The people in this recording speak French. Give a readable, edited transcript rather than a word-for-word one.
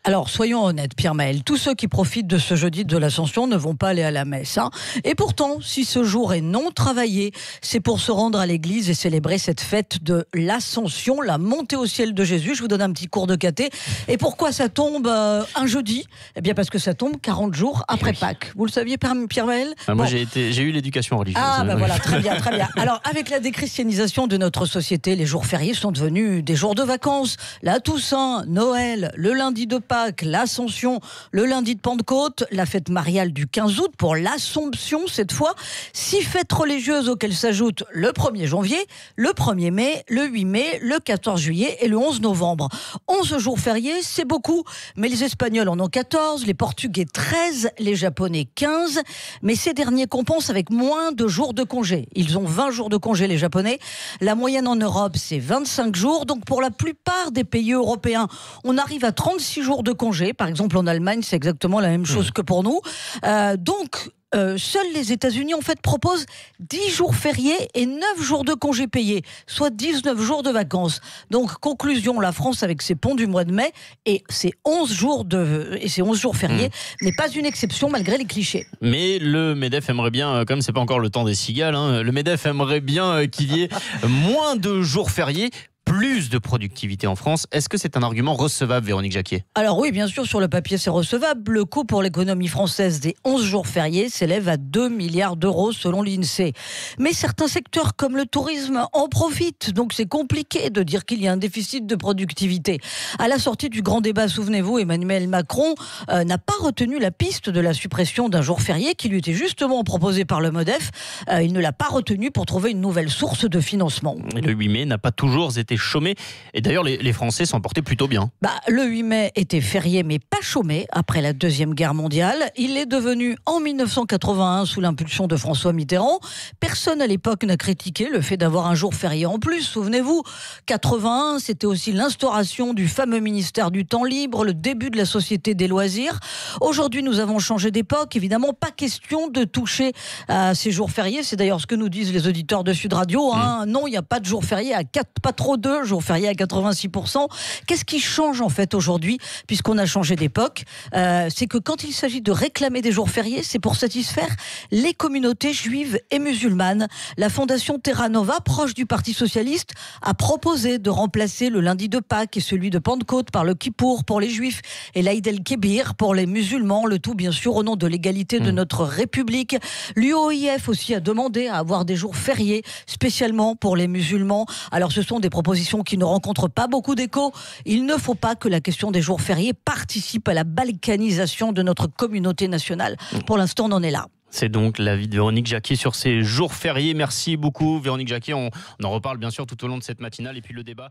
Alors, soyons honnêtes, Pierre-Maël, tous ceux qui profitent de ce jeudi de l'Ascension ne vont pas aller à la messe. Et pourtant, si ce jour est non travaillé, c'est pour se rendre à l'église et célébrer cette fête de l'Ascension, la montée au ciel de Jésus. Je vous donne un petit cours de caté. Et pourquoi ça tombe un jeudi ? Eh bien, parce que ça tombe 40 jours après Pâques. Vous le saviez, Pierre-Maël ? Moi, j'ai eu l'éducation religieuse. Ah, ben voilà, très bien, très bien. Alors, avec la déchristianisation de notre société, les jours fériés sont devenus des jours de vacances. La Toussaint, Noël, le lundi de Pâques, l'Ascension, le lundi de Pentecôte, la fête mariale du 15 août pour l'Assomption cette fois, 6 fêtes religieuses auxquelles s'ajoutent le 1er janvier, le 1er mai, le 8 mai, le 14 juillet et le 11 novembre. 11 jours fériés, c'est beaucoup, mais les Espagnols en ont 14, les Portugais 13, les Japonais 15, mais ces derniers compensent avec moins de jours de congé. Ils ont 20 jours de congé, les Japonais. La moyenne en Europe, c'est 25 jours, donc pour la plupart des pays européens, on arrive à 36 jours de congé. Par exemple, en Allemagne, c'est exactement la même chose que pour nous. Seuls les États-Unis, en fait, proposent 10 jours fériés et 9 jours de congés payés, soit 19 jours de vacances. Donc, conclusion, la France, avec ses ponts du mois de mai et ses 11 jours fériés, n'est pas une exception malgré les clichés. Mais le MEDEF aimerait bien, comme c'est pas encore le temps des cigales, le MEDEF aimerait bien qu'il y ait moins de jours fériés, plus de productivité en France. Est-ce que c'est un argument recevable, Véronique Jacquier ? Alors oui, bien sûr, sur le papier, c'est recevable. Le coût pour l'économie française des 11 jours fériés s'élève à 2 milliards d'euros selon l'INSEE. Mais certains secteurs comme le tourisme en profitent. Donc c'est compliqué de dire qu'il y a un déficit de productivité. À la sortie du grand débat, souvenez-vous, Emmanuel Macron n'a pas retenu la piste de la suppression d'un jour férié qui lui était justement proposé par le MEDEF. Il ne l'a pas retenu pour trouver une nouvelle source de financement. Et le 8 mai n'a pas toujours été chômé. Et d'ailleurs, les Français s'en portaient plutôt bien. Le 8 mai était férié, mais pas chômé après la Deuxième Guerre mondiale. Il est devenu en 1981 sous l'impulsion de François Mitterrand. Personne à l'époque n'a critiqué le fait d'avoir un jour férié en plus. Souvenez-vous, 81, c'était aussi l'instauration du fameux ministère du temps libre, le début de la société des loisirs. Aujourd'hui, nous avons changé d'époque. Évidemment, pas question de toucher à ces jours fériés. C'est d'ailleurs ce que nous disent les auditeurs de Sud Radio. Non, il n'y a pas de jour férié à 4, pas trop de jours fériés à 86%. Qu'est-ce qui change en fait aujourd'hui, puisqu'on a changé d'époque ? C'est que quand il s'agit de réclamer des jours fériés, c'est pour satisfaire les communautés juives et musulmanes. La fondation Terra Nova, proche du Parti Socialiste, a proposé de remplacer le lundi de Pâques et celui de Pentecôte par le Kippour pour les juifs et l'Aïd el-Kébir pour les musulmans. Le tout, bien sûr, au nom de l'égalité de notre République. L'UOIF aussi a demandé à avoir des jours fériés spécialement pour les musulmans. Alors, ce sont des propositions qui ne rencontrent pas beaucoup d'écho. Il ne faut pas que la question des jours fériés participe à la balkanisation de notre communauté nationale. Pour l'instant, on en est là. C'est donc l'avis de Véronique Jacquier sur ces jours fériés. Merci beaucoup, Véronique Jacquier. On en reparle bien sûr tout au long de cette matinale et puis le débat.